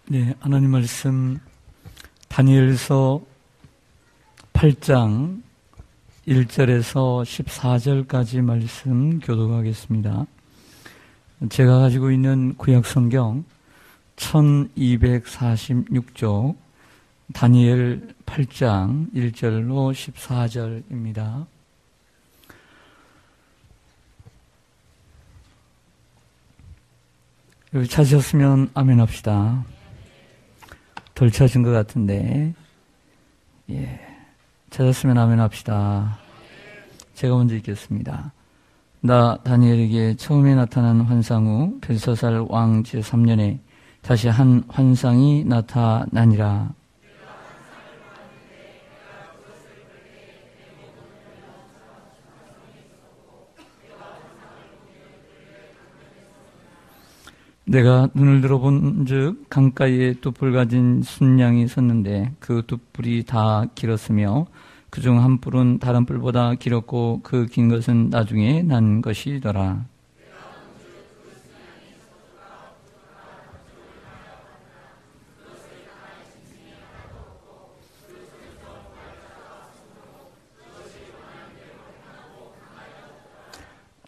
네, 하나님 말씀 다니엘서 8장 1절에서 14절까지 말씀 교독하겠습니다. 제가 가지고 있는 구약성경 1246쪽 다니엘 8장 1절로 14절입니다. 여기 찾으셨으면 아멘 합시다. 덜 찾은 것 같은데, 찾았으면 아멘 합시다. 제가 먼저 읽겠습니다. 나 다니엘에게 처음에 나타난 환상 후 벨사살 왕 제3년에 다시 한 환상이 나타나니라. 내가 눈을 들어본 즉 강가에 돛불 가진 순양이 섰는데 그 돛불이 다 길었으며 그중 한 뿔은 다른 뿔보다 길었고 그 긴 것은 나중에 난 것이더라.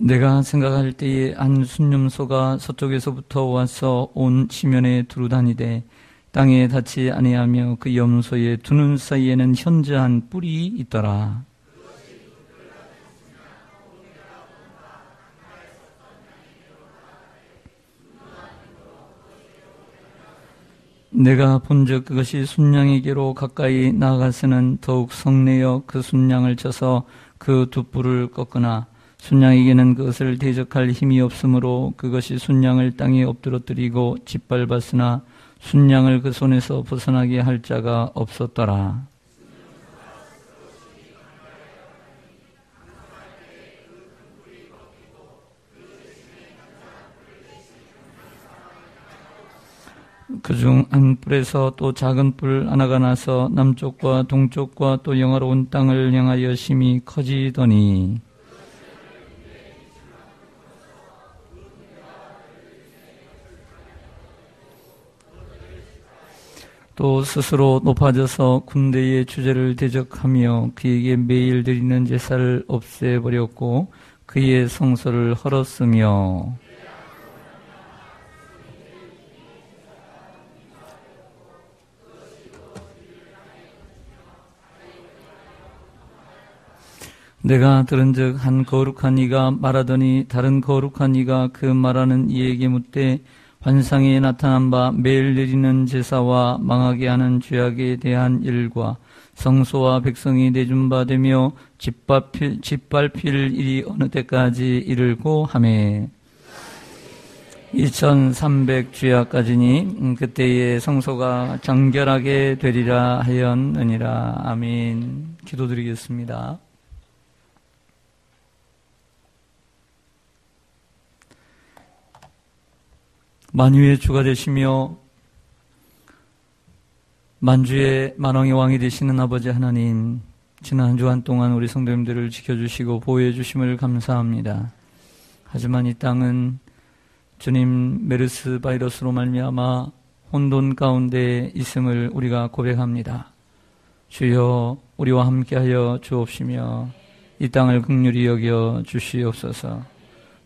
내가 생각할 때에 한 순념소가 서쪽에서부터 와서 온 지면에 두루다니되 땅에 닿지 아니하며 그 염소의 두 눈 사이에는 현저한 뿔이 있더라. 내가 본즉 그것이 순양에게로 가까이 나아가서는 더욱 성내어 그 순양을 쳐서 그 두 뿔을 꺾으나 순양에게는 그것을 대적할 힘이 없으므로 그것이 순양을 땅에 엎드러뜨리고 짓밟았으나 순양을 그 손에서 벗어나게 할 자가 없었더라. 그중 한 뿔에서 또 작은 뿔 하나가 나서 남쪽과 동쪽과 또 영화로운 땅을 향하여 심히 커지더니 또 스스로 높아져서 군대의 주제를 대적하며 그에게 매일 드리는 제사를 없애버렸고 그의 성소를 헐었으며 내가 들은즉 한 거룩한 이가 말하더니 다른 거룩한 이가 그 말하는 이에게 묻되 환상에 나타난 바 매일 내리는 제사와 망하게 하는 죄악에 대한 일과 성소와 백성이 내준 바 되며 짓밟힐 일이 어느 때까지 이르고 하매 2300 죄악까지니 그때의 성소가 정결하게 되리라 하였느니라. 아멘. 기도드리겠습니다. 만유의 주가 되시며 만주의 만왕의 왕이 되시는 아버지 하나님, 지난 한 주간 동안 우리 성도님들을 지켜주시고 보호해 주심을 감사합니다. 하지만 이 땅은 주님 메르스 바이러스로 말미암아 혼돈 가운데 있음을 우리가 고백합니다. 주여 우리와 함께하여 주옵시며 이 땅을 긍휼히 여겨 주시옵소서.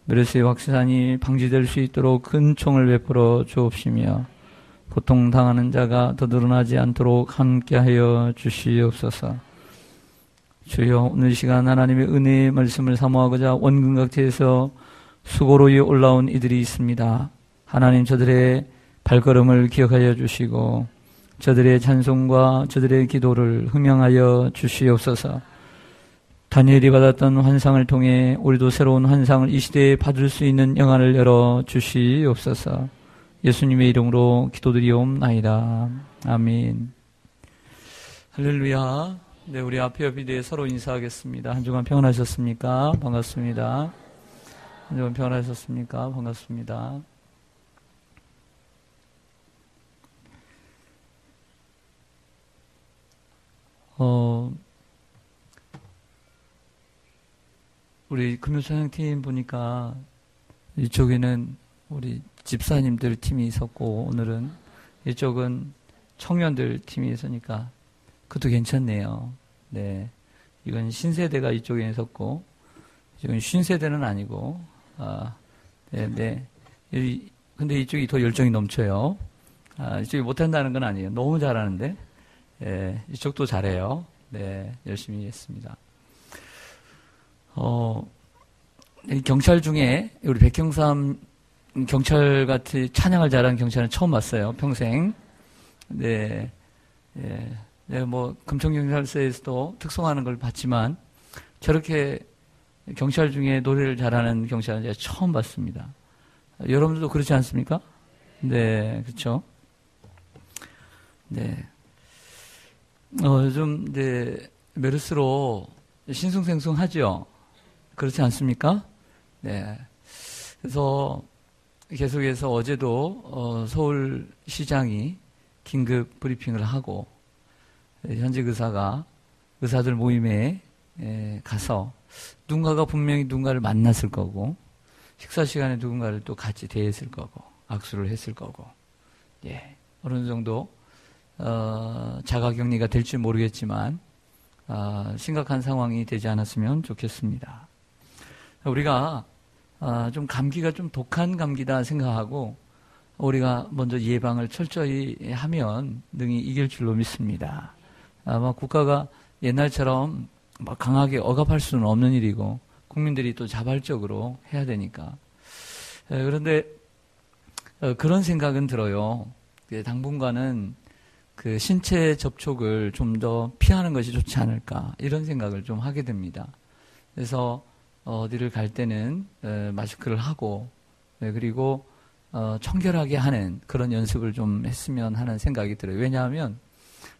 메르스의 확산이 방지될 수 있도록 큰 총을 베풀어 주옵시며 고통당하는 자가 더 늘어나지 않도록 함께하여 주시옵소서. 주여 오늘 시간 하나님의 은혜의 말씀을 사모하고자 원근각지에서 수고로 올라온 이들이 있습니다. 하나님 저들의 발걸음을 기억하여 주시고 저들의 찬송과 저들의 기도를 흥명하여 주시옵소서. 다니엘이 받았던 환상을 통해 우리도 새로운 환상을 이 시대에 받을 수 있는 영안을 열어 주시옵소서. 예수님의 이름으로 기도드리옵나이다. 아멘. 할렐루야. 네, 우리 앞에 옆에 대해 서로 인사하겠습니다. 한 주간 평안하셨습니까? 반갑습니다. 한 주간 평안하셨습니까? 반갑습니다. 우리 금요찬양팀 보니까 이쪽에는 우리 집사님들 팀이 있었고 오늘은 이쪽은 청년들 팀이 있으니까 그것도 괜찮네요. 네. 이건 신세대가 이쪽에 있었고, 이쪽은 신세대는 아니고, 네. 근데 이쪽이 더 열정이 넘쳐요. 이쪽이 못한다는 건 아니에요. 너무 잘하는데, 이쪽도 잘해요. 네. 열심히 했습니다. 경찰 중에 우리 백형삼 경찰 같은 찬양을 잘하는 경찰은 처음 봤어요. 평생. 네. 네, 뭐, 금천경찰서에서도 특성하는 걸 봤지만, 저렇게 경찰 중에 노래를 잘하는 경찰은 제가 처음 봤습니다. 여러분들도 그렇지 않습니까? 네, 그렇죠. 네. 요즘, 네, 메르스로 싱숭생숭하죠? 그렇지 않습니까? 네. 그래서 계속해서 어제도, 서울시장이 긴급 브리핑을 하고, 현직 의사가 의사들 모임에 가서 누군가가 분명히 누군가를 만났을 거고 식사 시간에 누군가를 또 같이 대했을 거고 악수를 했을 거고 어느 정도 자가격리가 될지 모르겠지만 심각한 상황이 되지 않았으면 좋겠습니다. 우리가 좀 감기가 좀 독한 감기다 생각하고 우리가 먼저 예방을 철저히 하면 능히 이길 줄로 믿습니다. 아마 국가가 옛날처럼 막 강하게 억압할 수는 없는 일이고 국민들이 또 자발적으로 해야 되니까. 그런데 그런 생각은 들어요. 당분간은 그 신체 접촉을 좀 더 피하는 것이 좋지 않을까 이런 생각을 좀 하게 됩니다. 그래서 어디를 갈 때는 마스크를 하고 그리고 청결하게 하는 그런 연습을 좀 했으면 하는 생각이 들어요. 왜냐하면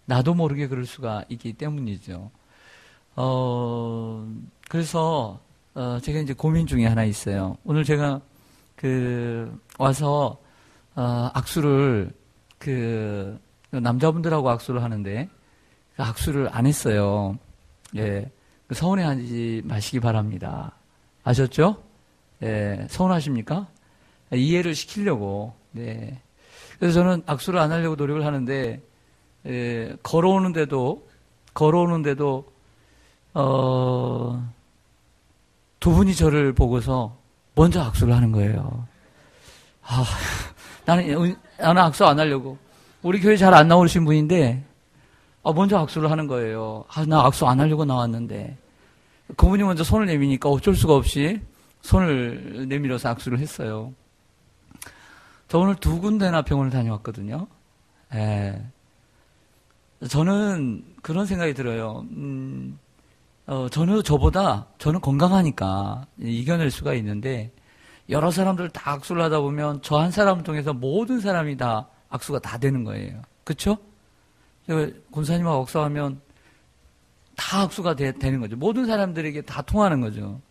나도 모르게 그럴 수가 있기 때문이죠. 그래서, 제가 이제 고민 중에 하나 있어요. 오늘 제가, 와서, 악수를, 남자분들하고 악수를 하는데, 악수를 안 했어요. 예. 서운해하지 마시기 바랍니다. 아셨죠? 예. 서운하십니까? 이해를 시키려고, 네. 그래서 저는 악수를 안 하려고 노력을 하는데, 걸어오는데도, 두 분이 저를 보고서 먼저 악수를 하는 거예요. 나는 악수 안 하려고. 우리 교회 잘 안 나오신 분인데, 먼저 악수를 하는 거예요. 나 악수 안 하려고 나왔는데. 그분이 먼저 손을 내미니까 어쩔 수가 없이 손을 내밀어서 악수를 했어요. 저 오늘 2군데나 병원을 다녀왔거든요. 저는 그런 생각이 들어요. 저는 건강하니까 이겨낼 수가 있는데, 여러 사람들 다 악수를 하다 보면 저 한 사람을 통해서 모든 사람이 다 악수가 다 되는 거예요. 그쵸? 권사님하고 악수하면 다 악수가 되는 거죠. 모든 사람들에게 다 통하는 거죠.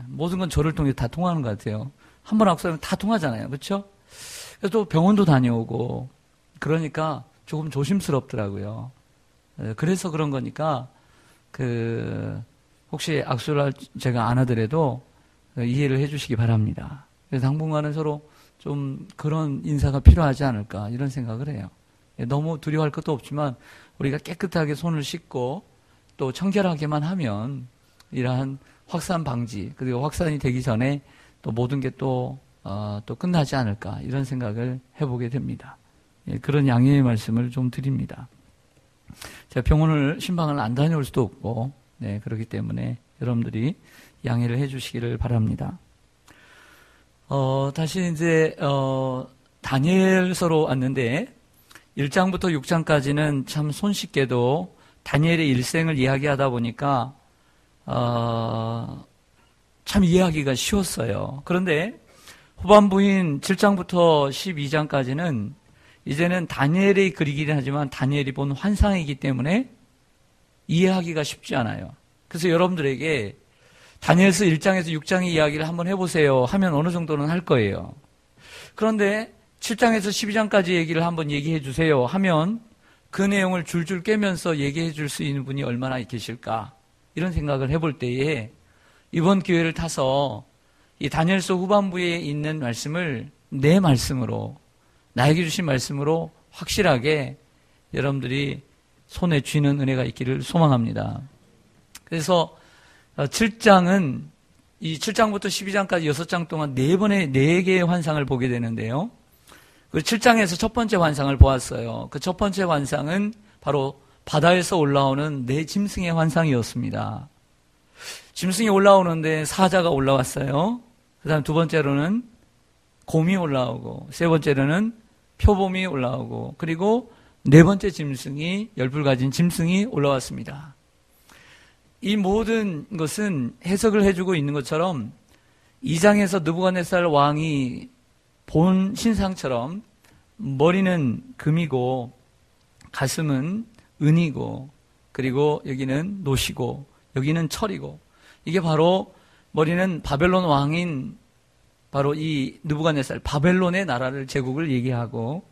모든 건 저를 통해 다 통하는 것 같아요. 한 번 악수하면 다 통하잖아요. 그쵸? 그래서 또 병원도 다녀오고, 그러니까 조금 조심스럽더라고요. 그래서 그런 거니까, 혹시 악수를 제가 안 하더라도 이해를 해 주시기 바랍니다. 그래서 당분간은 서로 좀 그런 인사가 필요하지 않을까, 이런 생각을 해요. 너무 두려워할 것도 없지만, 우리가 깨끗하게 손을 씻고, 또 청결하게만 하면, 이러한 확산 방지, 그리고 확산이 되기 전에 또 모든 게 또 끝나지 않을까, 이런 생각을 해보게 됩니다. 그런 양해의 말씀을 좀 드립니다. 제가 병원을, 신방을 안 다녀올 수도 없고, 그렇기 때문에 여러분들이 양해를 해 주시기를 바랍니다. 다시 이제, 다니엘서로 왔는데, 1장부터 6장까지는 참 손쉽게도 다니엘의 일생을 이야기하다 보니까, 참 이해하기가 쉬웠어요. 그런데 후반부인 7장부터 12장까지는 이제는 다니엘의 글이긴 하지만 다니엘이 본 환상이기 때문에 이해하기가 쉽지 않아요. 그래서 여러분들에게 다니엘서 1장에서 6장의 이야기를 한번 해보세요 하면 어느 정도는 할 거예요. 그런데 7장에서 12장까지 얘기를 한번 얘기해 주세요 하면 그 내용을 줄줄 깨면서 얘기해 줄 수 있는 분이 얼마나 계실까, 이런 생각을 해볼 때에 이번 기회를 타서 이 다니엘서 후반부에 있는 말씀을 내 말씀으로 나에게 주신 말씀으로 확실하게 여러분들이 손에 쥐는 은혜가 있기를 소망합니다. 그래서 7장은 이 7장부터 12장까지 6장 동안 4개의 환상을 보게 되는데요. 그 7장에서 첫 번째 환상을 보았어요. 그 첫 번째 환상은 바로 바다에서 올라오는 4짐승의 환상이었습니다. 짐승이 올라오는데 사자가 올라왔어요. 그 다음 두 번째로는 곰이 올라오고, 세 번째로는 표범이 올라오고, 그리고 네 번째 짐승이, 열불 가진 짐승이 올라왔습니다. 이 모든 것은 해석을 해주고 있는 것처럼 2장에서 느부갓네살 왕이 본 신상처럼 머리는 금이고 가슴은 은이고, 그리고 여기는 노시고 여기는 철이고, 이게 바로 머리는 바벨론 왕인 바로 이 느부갓네살 바벨론의 나라를 제국을 얘기하고,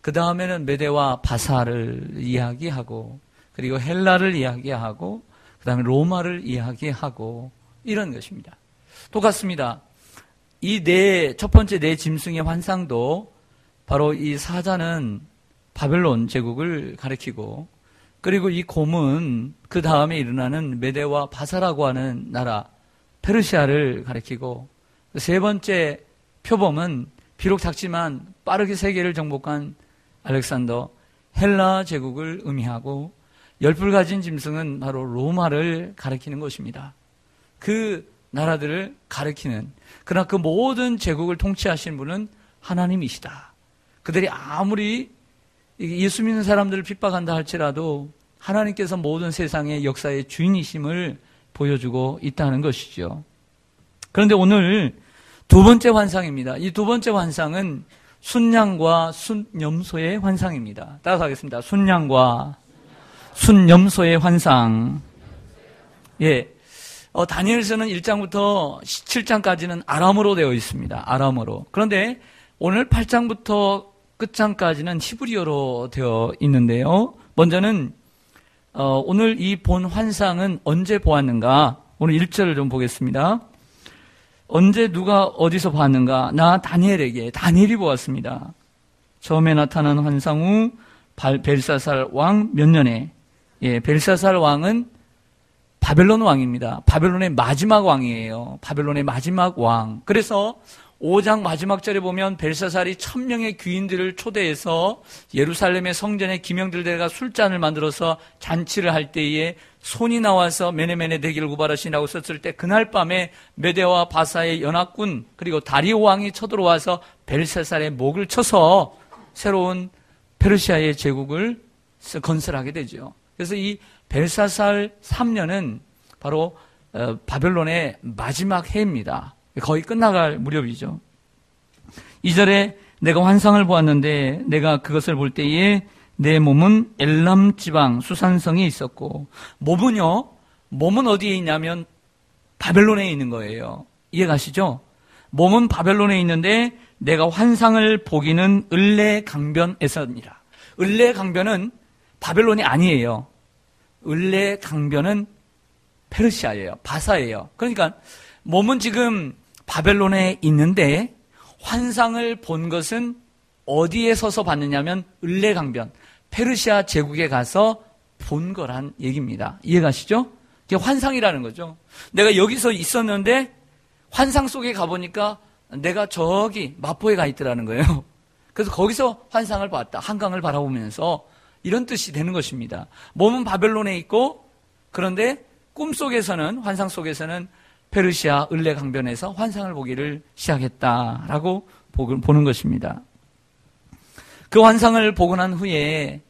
그 다음에는 메대와 바사를 이야기하고, 그리고 헬라를 이야기하고, 그 다음에 로마를 이야기하고, 이런 것입니다. 똑같습니다. 이 첫 번째 네 짐승의 환상도 바로 이 사자는 바벨론 제국을 가리키고, 그리고 이 곰은 그 다음에 일어나는 메대와 바사라고 하는 나라 페르시아를 가리키고, 세 번째 표범은 비록 작지만 빠르게 세계를 정복한 알렉산더 헬라 제국을 의미하고, 열불 가진 짐승은 바로 로마를 가리키는 것입니다. 그 나라들을 가리키는, 그러나 그 모든 제국을 통치하신 분은 하나님이시다. 그들이 아무리 예수 믿는 사람들을 핍박한다 할지라도 하나님께서 모든 세상의 역사의 주인이심을 보여주고 있다는 것이죠. 그런데 오늘 두 번째 환상입니다. 이 두 번째 환상은 순양과 순염소의 환상입니다. 따라가겠습니다. 순양과 순염소의 환상. 예. 다니엘서는 1장부터 7장까지는 아람어로 되어 있습니다. 아람어로. 그런데 오늘 8장부터 끝장까지는 히브리어로 되어 있는데요. 먼저는 오늘 이 본 환상은 언제 보았는가? 오늘 1절을 좀 보겠습니다. 언제 누가 어디서 봤는가? 나 다니엘이 보았습니다. 처음에 나타난 환상 후 벨사살 왕 몇 년에, 예, 벨사살 왕은 바벨론 왕입니다. 바벨론의 마지막 왕이에요. 바벨론의 마지막 왕. 그래서 5장 마지막 절에 보면 벨사살이 1000명의 귀인들을 초대해서 예루살렘의 성전에 기명들 데가 술잔을 만들어서 잔치를 할 때에 손이 나와서 메네메네 대기를 구발하시라고 썼을 때, 그날 밤에 메대와 바사의 연합군 그리고 다리오 왕이 쳐들어와서 벨사살의 목을 쳐서 새로운 페르시아의 제국을 건설하게 되죠. 그래서 이 벨사살 3년은 바로 바벨론의 마지막 해입니다. 거의 끝나갈 무렵이죠. 2절에 내가 환상을 보았는데 내가 그것을 볼 때에 내 몸은 엘람 지방 수산성에 있었고, 몸은 어디에 있냐면 바벨론에 있는 거예요. 이해가시죠? 몸은 바벨론에 있는데 내가 환상을 보기는 을레 강변에서니라. 을레 강변은 바벨론이 아니에요. 을레 강변은 페르시아예요. 바사예요. 그러니까 몸은 지금 바벨론에 있는데 환상을 본 것은 어디에 서서 봤느냐면 을레 강변, 페르시아 제국에 가서 본 거란 얘기입니다. 이해가시죠? 이게 환상이라는 거죠. 내가 여기서 있었는데 환상 속에 가보니까 내가 저기 마포에 가 있더라는 거예요. 그래서 거기서 환상을 봤다. 한강을 바라보면서, 이런 뜻이 되는 것입니다. 몸은 바벨론에 있고, 그런데 꿈속에서는, 환상 속에서는 페르시아 을레 강변에서 환상을 보기를 시작했다라고 보는 것입니다. 그 환상을 보고 난 후에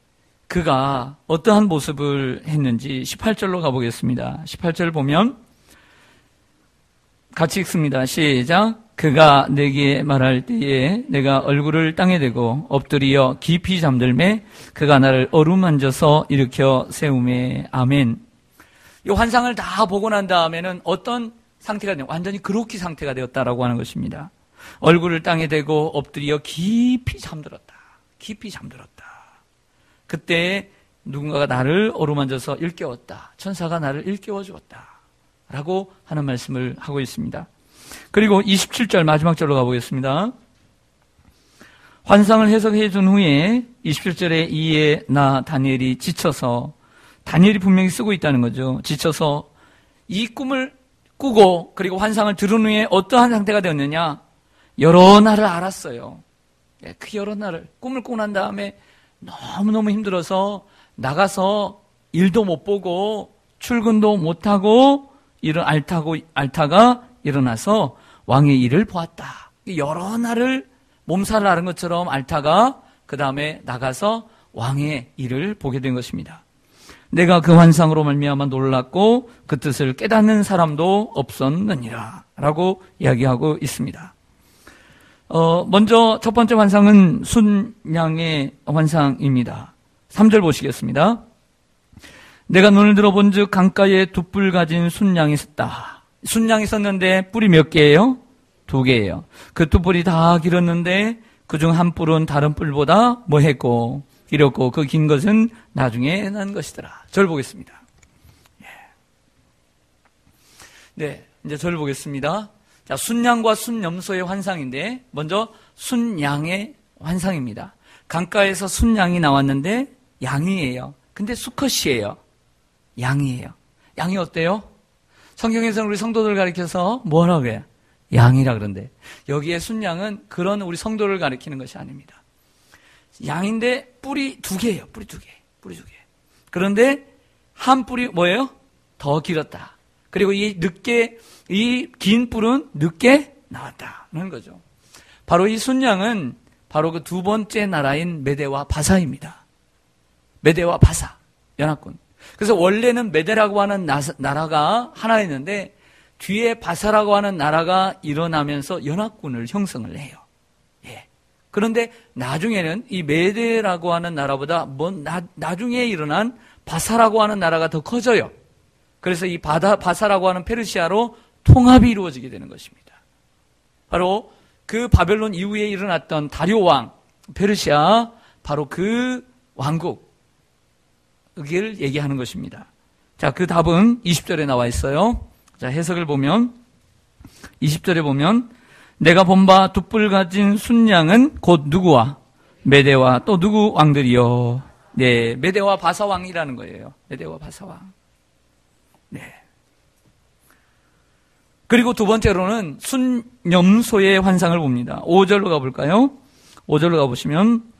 그가 어떠한 모습을 했는지 18절로 가보겠습니다. 18절 보면 같이 읽습니다. 시작. 그가 내게 말할 때에 내가 얼굴을 땅에 대고 엎드려 깊이 잠들매 그가 나를 어루만져서 일으켜 세우매. 아멘. 이 환상을 다 보고 난 다음에는 어떤 상태가 되냐, 완전히 그로키 상태가 되었다라고 하는 것입니다. 얼굴을 땅에 대고 엎드려 깊이 잠들었다. 깊이 잠들었다. 그때 누군가가 나를 어루만져서 일깨웠다. 천사가 나를 일깨워 주었다. 라고 하는 말씀을 하고 있습니다. 그리고 27절 마지막 절로 가보겠습니다. 환상을 해석해 준 후에 27절에 이에 나 다니엘이 지쳐서, 다니엘이 분명히 쓰고 있다는 거죠. 지쳐서 이 꿈을 꾸고 그리고 환상을 들은 후에 어떠한 상태가 되었느냐? 여러 날을 알았어요. 그 여러 날을 꿈을 꾸고 난 다음에 너무너무 힘들어서 나가서 일도 못 보고 출근도 못하고 알타가 일어나서 왕의 일을 보았다. 여러 날을 몸살을 앓은 것처럼 알타가 그 다음에 나가서 왕의 일을 보게 된 것입니다. 내가 그 환상으로 말미암아 놀랐고 그 뜻을 깨닫는 사람도 없었느니라 라고 이야기하고 있습니다. 먼저 첫 번째 환상은 순양의 환상입니다. 3절 보시겠습니다. 내가 눈을 들어본 즉 강가에 두 뿔 가진 순양이 섰다. 순양이 섰는데 뿔이 몇 개예요? 2개예요. 그 두 뿔이 다 길었는데 그중 한 뿔은 다른 뿔보다 뭐했고 길었고 그 긴 것은 나중에 난 것이더라. 절 보겠습니다. 네, 이제 절 보겠습니다. 자, 순양과 순염소의 환상인데 먼저 순양의 환상입니다. 강가에서 순양이 나왔는데 양이에요. 근데 수컷이에요. 양이에요. 양이 어때요? 성경에서는 우리 성도들 가리켜서 뭐라고 해요? 양이라 그러는데 여기에 순양은 그런 우리 성도를 가리키는 것이 아닙니다. 양인데 뿔이 2개예요. 뿔이 2개. 그런데 한 뿔이 뭐예요? 더 길었다. 그리고 이 긴 뿔은 늦게 나왔다는 거죠. 바로 이 순양은 바로 그 두 번째 나라인 메대와 바사입니다. 메대와 바사, 연합군. 그래서 원래는 메대라고 하는 나라가 하나였는데 뒤에 바사라고 하는 나라가 일어나면서 연합군을 형성을 해요. 예. 그런데 나중에는 이 메대라고 하는 나라보다 나중에 일어난 바사라고 하는 나라가 더 커져요. 그래서 이 바사라고 하는 페르시아로 통합이 이루어지게 되는 것입니다. 바로 그 바벨론 이후에 일어났던 다리오 왕, 페르시아, 바로 그 왕국, 그걸 얘기하는 것입니다. 자, 그 답은 20절에 나와 있어요. 자, 해석을 보면 20절에 보면 내가 본 바 두 뿔 가진 순양은 곧 누구와 메대와 또 누구 왕들이요. 네, 메대와 바사 왕이라는 거예요. 메대와 바사 왕. 네. 그리고 두 번째로는 순염소의 환상을 봅니다. 5절로 가볼까요? 5절로 가보시면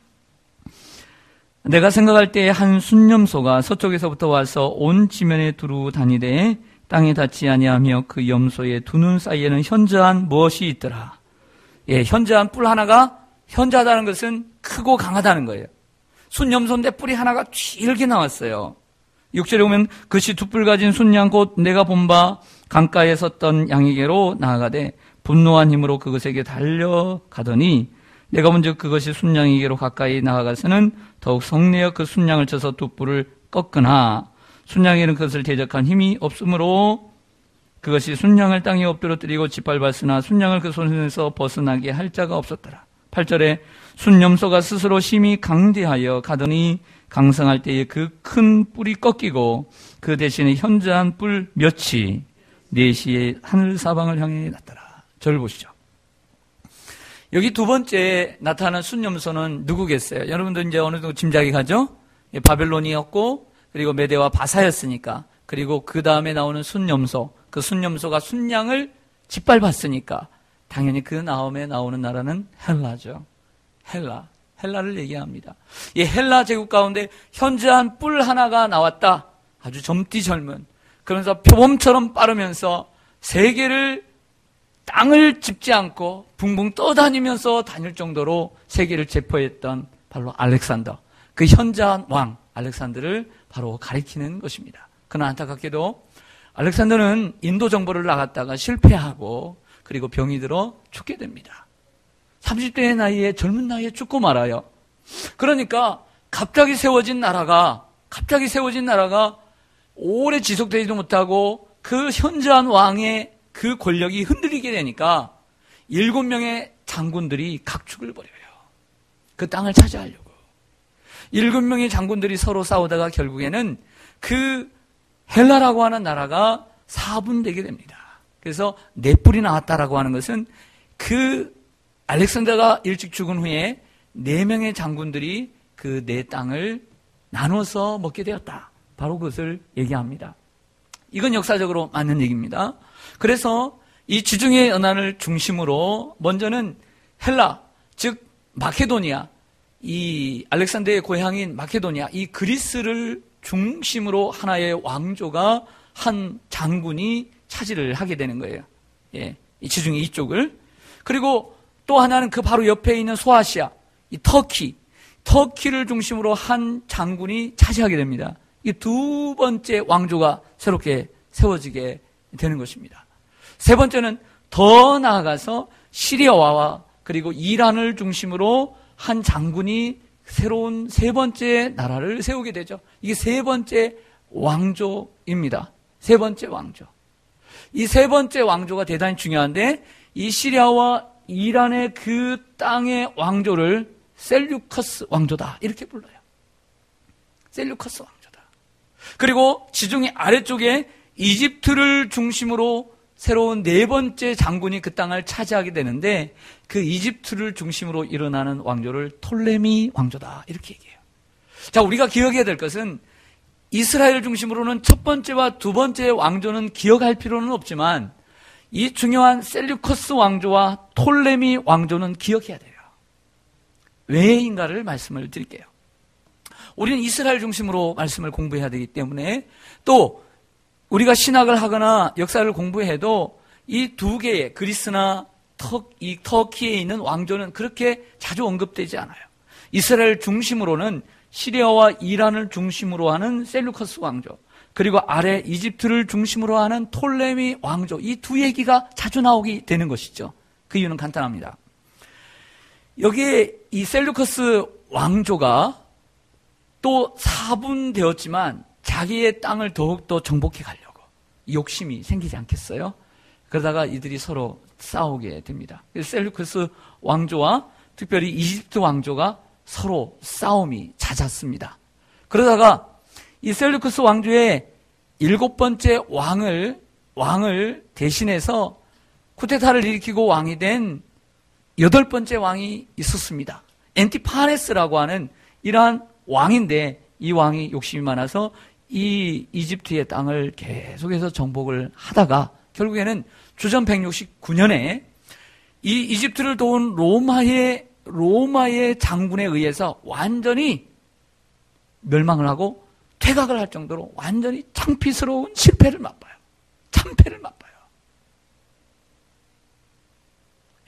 내가 생각할 때 한 순염소가 서쪽에서부터 와서 온 지면에 두루 다니되 땅에 닿지 아니하며 그 염소의 두 눈 사이에는 현저한 무엇이 있더라. 예, 현저한 뿔 하나가, 현저하다는 것은 크고 강하다는 거예요. 순염소인데 뿔이 하나가 길게 나왔어요. 6절에 보면 그것이 두 뿔 가진 순양 곧 내가 본 바 강가에 섰던 양에게로 나아가되 분노한 힘으로 그것에게 달려가더니 내가 먼저 그것이 순양에게로 가까이 나아가서는 더욱 성내어 그 순양을 쳐서 두 뿔을 꺾으나 순양에는 그것을 대적한 힘이 없으므로 그것이 순양을 땅에 엎드러뜨리고 짓밟았으나 순양을 그 손에서 벗어나게 할 자가 없었더라. 8절에 순염소가 스스로 심히 강대하여 가더니 강성할 때에 그 큰 뿔이 꺾이고 그 대신에 현저한 뿔 몇이 4시에 하늘 사방을 향해 났더라. 저를 보시죠. 여기 두 번째 나타나는 순염소는 누구겠어요? 여러분들 이제 어느 정도 짐작이 가죠? 바벨론이었고 그리고 메대와 바사였으니까, 그리고 그 다음에 나오는 순염소, 그 순염소가 순양을 짓밟았으니까 당연히 그 다음에 나오는 나라는 헬라죠. 헬라를 얘기합니다. 이 헬라 제국 가운데 현저한 뿔 하나가 나왔다. 아주 젊디 젊은, 그러면서 표범처럼 빠르면서 세계를, 땅을 짚지 않고 붕붕 떠다니면서 다닐 정도로 세계를 제포했던 바로 알렉산더, 그 현저한 왕 알렉산더를 바로 가리키는 것입니다. 그러나 안타깝게도 알렉산더는 인도 정보를 나갔다가 실패하고 그리고 병이 들어 죽게 됩니다. 30대의 나이에, 젊은 나이에 죽고 말아요. 그러니까 갑자기 세워진 나라가 오래 지속되지도 못하고 그 현저한 왕의 그 권력이 흔들리게 되니까 7명의 장군들이 각축을 벌여요. 그 땅을 차지하려고. 7명의 장군들이 서로 싸우다가 결국에는 그 헬라라고 하는 나라가 4분되게 됩니다. 그래서 4뿔이 나왔다라고 하는 것은 그 알렉산더가 일찍 죽은 후에 4명의 장군들이 그 4땅을 나눠서 먹게 되었다. 바로 그것을 얘기합니다. 이건 역사적으로 맞는 얘기입니다. 그래서 이 지중해 연안을 중심으로 먼저는 헬라, 즉 마케도니아, 이 알렉산더의 고향인 마케도니아, 이 그리스를 중심으로 하나의 왕조가 한 장군이 차지를 하게 되는 거예요. 예, 이 지중해 이쪽을. 그리고 또 하나는 그 바로 옆에 있는 소아시아, 이 터키를 중심으로 한 장군이 차지하게 됩니다. 이 두 번째 왕조가 새롭게 세워지게 되는 것입니다. 세 번째는 더 나아가서 시리아와 그리고 이란을 중심으로 한 장군이 새로운 세 번째 나라를 세우게 되죠. 이게 세 번째 왕조입니다. 세 번째 왕조. 이 세 번째 왕조가 대단히 중요한데, 이 시리아와 이란의 그 땅의 왕조를 셀류커스 왕조다, 이렇게 불러요. 셀류커스 왕조다. 그리고 지중해 아래쪽에 이집트를 중심으로 새로운 네 번째 장군이 그 땅을 차지하게 되는데, 그 이집트를 중심으로 일어나는 왕조를 톨레미 왕조다, 이렇게 얘기해요. 자, 우리가 기억해야 될 것은 이스라엘 중심으로는 첫 번째와 두 번째 왕조는 기억할 필요는 없지만, 이 중요한 셀류커스 왕조와 톨레미 왕조는 기억해야 돼요. 왜인가를 말씀을 드릴게요. 우리는 이스라엘 중심으로 말씀을 공부해야 되기 때문에, 또 우리가 신학을 하거나 역사를 공부해도 이 두 개의 그리스나 이 터키에 있는 왕조는 그렇게 자주 언급되지 않아요. 이스라엘 중심으로는 시리아와 이란을 중심으로 하는 셀류커스 왕조, 그리고 아래 이집트를 중심으로 하는 톨레미 왕조, 이 두 얘기가 자주 나오게 되는 것이죠. 그 이유는 간단합니다. 여기에 이 셀류커스 왕조가 또 사분되었지만 자기의 땅을 더욱더 정복해 가려고 욕심이 생기지 않겠어요? 그러다가 이들이 서로 싸우게 됩니다. 셀류커스 왕조와 특별히 이집트 왕조가 서로 싸움이 잦았습니다. 그러다가 이 셀류커스 왕조의 7번째 왕을 대신해서 쿠데타를 일으키고 왕이 된 8번째 왕이 있었습니다. 엔티파네스라고 하는 이러한 왕인데, 이 왕이 욕심이 많아서 이 이집트의 땅을 계속해서 정복을 하다가 결국에는 주전 169년에 이 이집트를 도운 로마의 장군에 의해서 완전히 멸망을 하고 퇴각을 할 정도로 완전히 창피스러운 실패를 맛봐요. 참패를 맛봐요.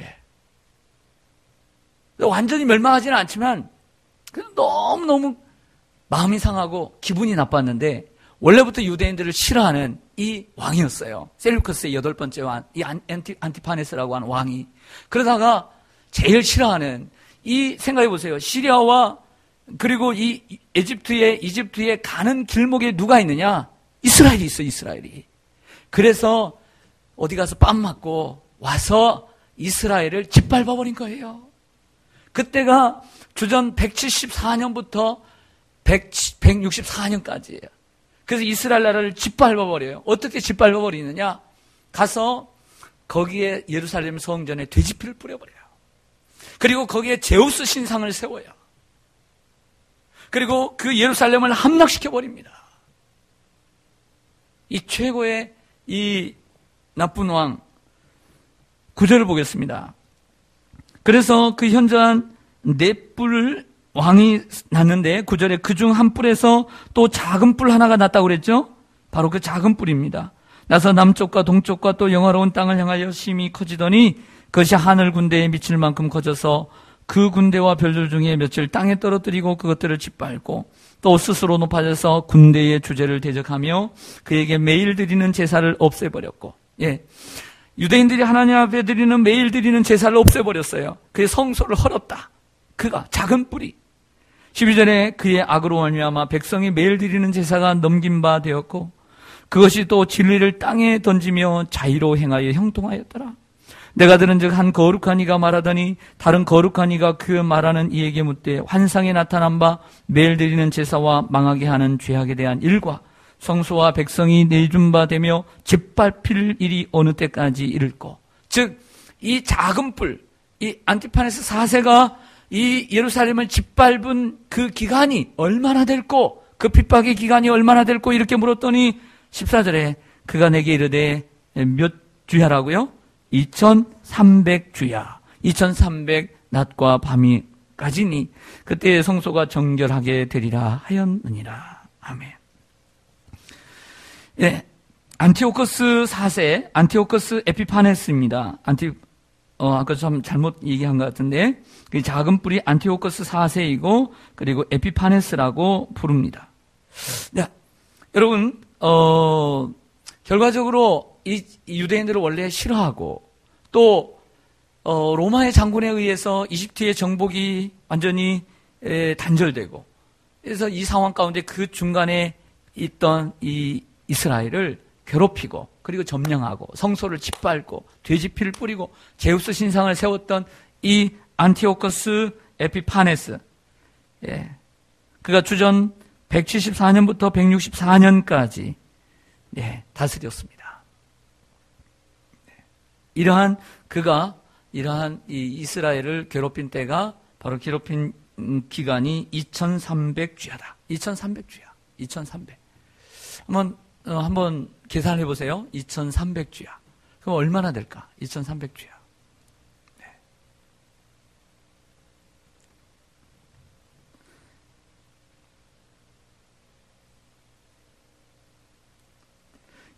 예. 완전히 멸망하지는 않지만 너무너무 마음이 상하고 기분이 나빴는데, 원래부터 유대인들을 싫어하는 이 왕이었어요. 셀류커스의 8번째 왕, 이 안티파네스라고 하는 왕이. 그러다가 제일 싫어하는, 이 생각해 보세요. 시리아와 그리고 이 이집트에 가는 길목에 누가 있느냐? 이스라엘이 있어, 이스라엘이. 그래서 어디 가서 뺨 맞고 와서 이스라엘을 짓밟아버린 거예요. 그때가 주전 174년부터 164년까지예요. 그래서 이스라엘 나라를 짓밟아버려요. 어떻게 짓밟아버리느냐? 가서 거기에 예루살렘 성전에 돼지피를 뿌려버려요. 그리고 거기에 제우스 신상을 세워요. 그리고 그 예루살렘을 함락시켜버립니다. 이 최고의 이 나쁜 왕, 9절을 보겠습니다. 그래서 그 현저한 4뿔을 왕이 났는데, 9절에 그중 한 뿔에서 또 작은 뿔 하나가 났다고 그랬죠? 바로 그 작은 뿔입니다. 나서 남쪽과 동쪽과 또 영화로운 땅을 향하여 심히 커지더니 그것이 하늘 군대에 미칠 만큼 커져서 그 군대와 별들 중에 며칠 땅에 떨어뜨리고 그것들을 짓밟고, 또 스스로 높아져서 군대의 주제를 대적하며 그에게 매일 드리는 제사를 없애버렸고, 예, 유대인들이 하나님 앞에 드리는 매일 드리는 제사를 없애버렸어요. 그의 성소를 헐었다. 그가 작은 뿔이. 12절에 그의 악으로 말미암아 백성이 매일 드리는 제사가 넘긴 바 되었고, 그것이 또 진리를 땅에 던지며 자의로 행하여 형통하였더라. 내가 들은즉 한 거룩한 이가 말하더니 다른 거룩한 이가 그 말하는 이에게 묻되, 환상에 나타난 바 매일 드리는 제사와 망하게 하는 죄악에 대한 일과 성소와 백성이 내준 바 되며 짓밟힐 일이 어느 때까지 이를꼬. 즉 이 작은 뿔, 이 안티파네스 4세가 이 예루살렘을 짓밟은 그 기간이 얼마나 될꼬, 그 핍박의 기간이 얼마나 될꼬 이렇게 물었더니 14절에 그가 내게 이르되 몇 주야라고요? 2300주야. 2300 낮과 밤이까지니 그때 성소가 정결하게 되리라 하였느니라. 아멘. 예, 안티오코스 4세, 안티오코스 에피파네스입니다. 아까 좀 잘못 얘기한 것 같은데, 그 작은 뿔이 안티오코스 4세이고, 그리고 에피파네스라고 부릅니다. 네, 여러분, 결과적으로 이 유대인들을 원래 싫어하고, 또, 로마의 장군에 의해서 이집트의 정복이 완전히 단절되고, 그래서 이 상황 가운데 그 중간에 있던 이 이스라엘을 괴롭히고 그리고 점령하고 성소를 짓밟고 돼지피를 뿌리고 제우스 신상을 세웠던 이 안티오코스 에피파네스, 예, 그가 주전 174년부터 164년까지 예, 다스렸습니다. 그가 이러한 이 이스라엘을 괴롭힌 때가 바로 괴롭힌 기간이 2300주야다. 2300주야. 2300. 한번 계산해 보세요. 2300주야. 그럼 얼마나 될까? 2300주야. 네.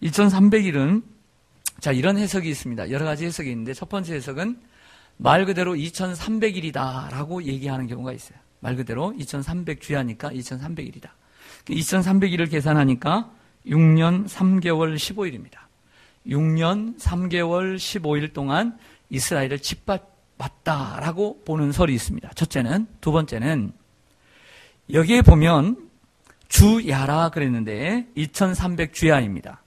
2300일은 자, 이런 해석이 있습니다. 여러 가지 해석이 있는데 첫 번째 해석은 말 그대로 2300일이다라고 얘기하는 경우가 있어요. 말 그대로 2300주야니까 2300일이다. 2300일을 계산하니까 6년 3개월 15일입니다. 6년 3개월 15일 동안 이스라엘을 짓밟았다라고 보는 설이 있습니다. 첫째는. 두 번째는 여기에 보면 주야라 그랬는데 2300주야입니다.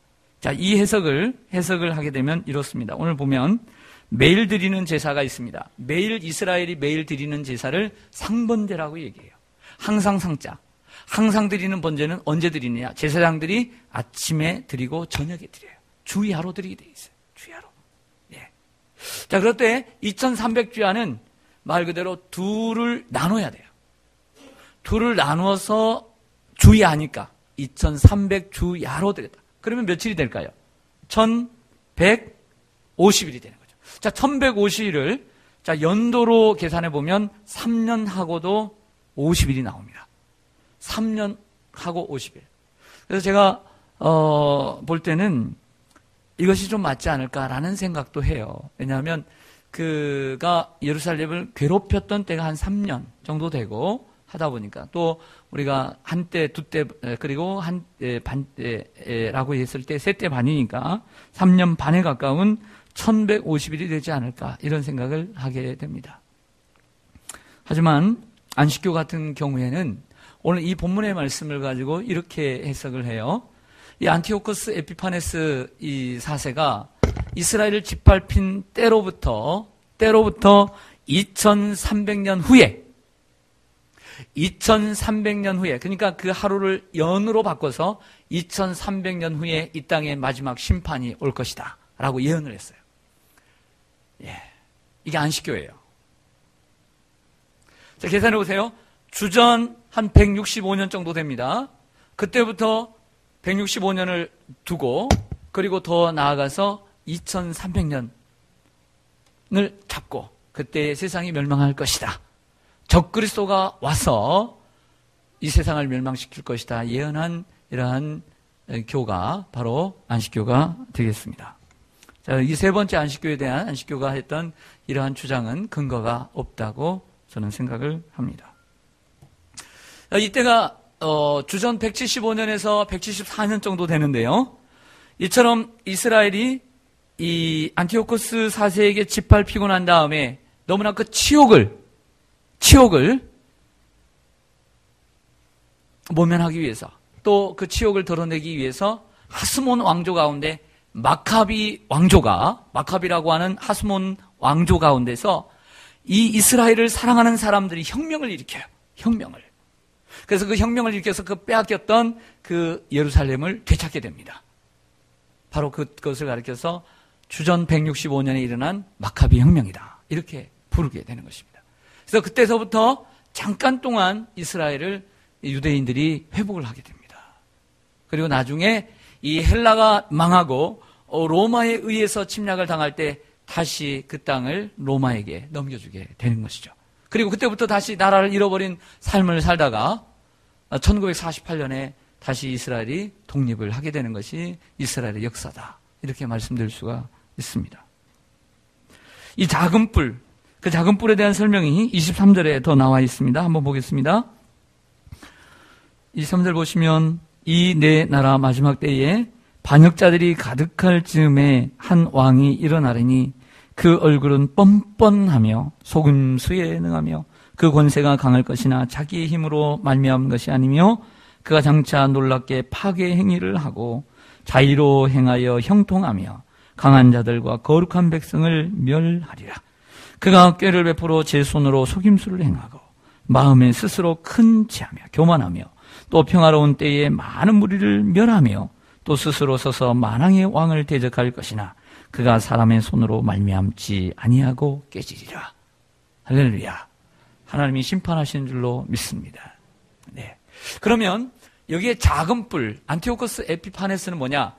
자, 이 해석을 하게 되면 이렇습니다. 오늘 보면 매일 드리는 제사가 있습니다. 매일 이스라엘이 매일 드리는 제사를 상번제라고 얘기해요. 항상 상자. 항상 드리는 번제는 언제 드리느냐? 제사장들이 아침에 드리고 저녁에 드려요. 주야로 드리게 돼 있어요. 주야로. 예. 자, 그럴 때 2300주야는 말 그대로 둘을 나눠야 돼요. 둘을 나누어서 주야니까 2300주야로 드렸다. 그러면 며칠이 될까요? 1150일이 되는 거죠. 자, 1150일을 자, 연도로 계산해 보면 3년하고도 50일이 나옵니다. 3년하고 50일. 그래서 제가 볼 때는 이것이 좀 맞지 않을까라는 생각도 해요. 왜냐하면 그가 예루살렘을 괴롭혔던 때가 한 3년 정도 되고 하다 보니까 또 우리가 한때, 두때, 그리고 한때 반때라고 했을 때 세 때 반이니까 3년 반에 가까운 1150일이 되지 않을까 이런 생각을 하게 됩니다. 하지만 안식교 같은 경우에는 오늘 이 본문의 말씀을 가지고 이렇게 해석을 해요. 이 안티오코스 에피파네스 이 4세가 이스라엘을 짓밟힌 때로부터 2300년 후에 2300년 후에 그러니까 그 하루를 연으로 바꿔서 2300년 후에 이 땅에 마지막 심판이 올 것이다 라고 예언을 했어요. 예, 이게 안식교예요. 자, 계산해 보세요. 주전 한 165년 정도 됩니다. 그때부터 165년을 두고 그리고 더 나아가서 2300년을 잡고 그때 세상이 멸망할 것이다. 적그리스도가 와서 이 세상을 멸망시킬 것이다. 예언한 이러한 교가 바로 안식교가 되겠습니다. 자, 이 세 번째 안식교에 대한 안식교가 했던 이러한 주장은 근거가 없다고 저는 생각을 합니다. 이때가 주전 175년에서 174년 정도 되는데요. 이처럼 이스라엘이 이 안티오코스 4세에게 짓밟히고 난 다음에 너무나 그 치욕을 모면하기 위해서 또 그 치욕을 덜어내기 위해서 하스몬 왕조 가운데 마카비라고 하는 하스몬 왕조 가운데서 이 이스라엘을 사랑하는 사람들이 혁명을 일으켜요. 혁명을. 그래서 그 혁명을 일으켜서 그 빼앗겼던 그 예루살렘을 되찾게 됩니다. 바로 그것을 가리켜서 주전 165년에 일어난 마카비 혁명이다. 이렇게 부르게 되는 것입니다. 그래서 그때서부터 잠깐 동안 이스라엘을 유대인들이 회복을 하게 됩니다. 그리고 나중에 이 헬라가 망하고 로마에 의해서 침략을 당할 때 다시 그 땅을 로마에게 넘겨주게 되는 것이죠. 그리고 그때부터 다시 나라를 잃어버린 삶을 살다가 1948년에 다시 이스라엘이 독립을 하게 되는 것이 이스라엘의 역사다. 이렇게 말씀드릴 수가 있습니다. 이 작은 뿔, 그 작은 뿔에 대한 설명이 23절에 더 나와 있습니다. 한번 보겠습니다. 23절 보시면 이 네 나라 마지막 때에 반역자들이 가득할 즈음에 한 왕이 일어나리니 그 얼굴은 뻔뻔하며 속임수에 능하며 그 권세가 강할 것이나 자기의 힘으로 말미암은 것이 아니며 그가 장차 놀랍게 파괴 행위를 하고 자의로 행하여 형통하며 강한 자들과 거룩한 백성을 멸하리라. 그가 꾀를 베풀어 제 손으로 속임수를 행하고 마음에 스스로 큰 체하며 교만하며 또 평화로운 때에 많은 무리를 멸하며 또 스스로 서서 만왕의 왕을 대적할 것이나 그가 사람의 손으로 말미암지 아니하고 깨지리라. 할렐루야. 하나님이 심판하시는 줄로 믿습니다. 네. 그러면 여기에 작은 뿔, 안티오코스 에피파네스는 뭐냐?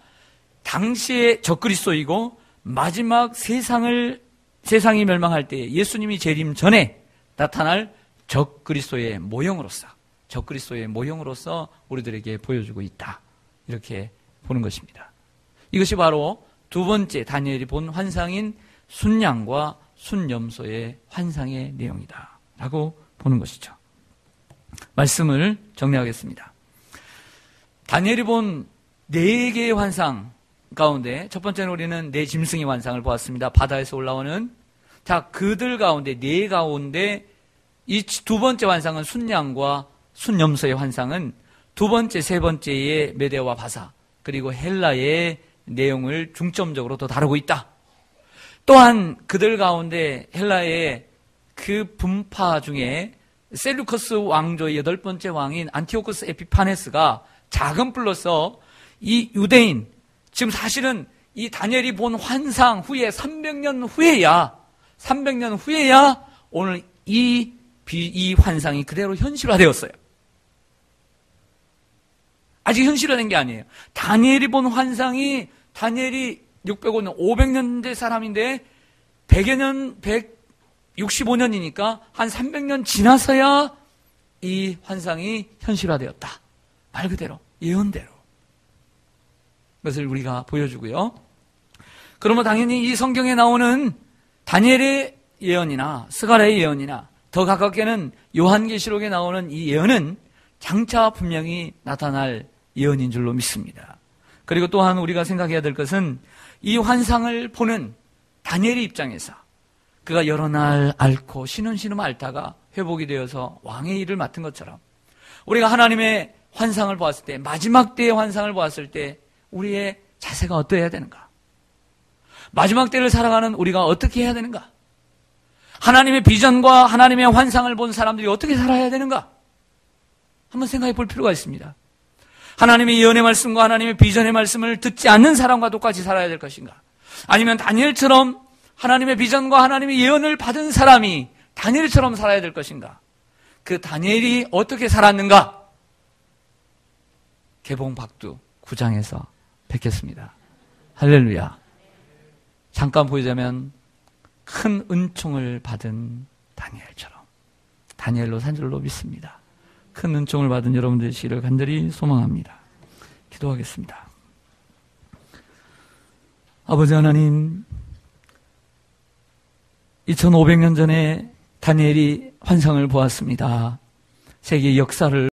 당시의 적그리스도이고 마지막 세상이 멸망할 때 예수님이 재림 전에 나타날 적그리스도의 모형으로서 우리들에게 보여주고 있다. 이렇게 보는 것입니다. 이것이 바로 두 번째 다니엘이 본 환상인 순양과 순염소의 환상의 내용이다 라고 보는 것이죠. 말씀을 정리하겠습니다. 다니엘이 본 네 개의 환상 가운데 첫 번째는 우리는 네 짐승의 환상을 보았습니다. 바다에서 올라오는. 자, 그들 가운데 네 가운데 이 두 번째 환상은 순양과 순염소의 환상은 두 번째, 세 번째의 메데와 바사 그리고 헬라의 내용을 중점적으로 더 다루고 있다. 또한 그들 가운데 헬라의 그 분파 중에 셀루커스 왕조의 8번째 왕인 안티오코스 에피파네스가 작은 뿔로서 이 유대인, 지금 사실은 이 다니엘이 본 환상 후에 300년 후에야 오늘 이 환상이 그대로 현실화되었어요. 아직 현실화된 게 아니에요. 다니엘이 본 환상이 다니엘이 605년, 500년대 사람인데 100여 년, 165년이니까 한 300년 지나서야 이 환상이 현실화되었다. 말 그대로, 예언대로. 그것을 우리가 보여주고요. 그러면 당연히 이 성경에 나오는 다니엘의 예언이나 스가랴의 예언이나 더 가깝게는 요한계시록에 나오는 이 예언은 장차 분명히 나타날 예언인 줄로 믿습니다. 그리고 또한 우리가 생각해야 될 것은 이 환상을 보는 다니엘의 입장에서 그가 여러 날 앓고 신음신음 앓다가 회복이 되어서 왕의 일을 맡은 것처럼 우리가 하나님의 환상을 보았을 때, 마지막 때의 환상을 보았을 때 우리의 자세가 어떠해야 되는가? 마지막 때를 살아가는 우리가 어떻게 해야 되는가? 하나님의 비전과 하나님의 환상을 본 사람들이 어떻게 살아야 되는가? 한번 생각해 볼 필요가 있습니다. 하나님의 예언의 말씀과 하나님의 비전의 말씀을 듣지 않는 사람과 똑같이 살아야 될 것인가? 아니면 다니엘처럼 하나님의 비전과 하나님의 예언을 받은 사람이 다니엘처럼 살아야 될 것인가? 그 다니엘이 어떻게 살았는가? 개봉박두 9장에서 뵙겠습니다. 할렐루야. 잠깐 보이자면 큰 은총을 받은 다니엘처럼 다니엘로 산 줄로 믿습니다. 큰 은총을 받은 여러분들 되시기를 간절히 소망합니다. 기도하겠습니다. 아버지 하나님, 2500년 전에 다니엘이 환상을 보았습니다. 세계의 역사를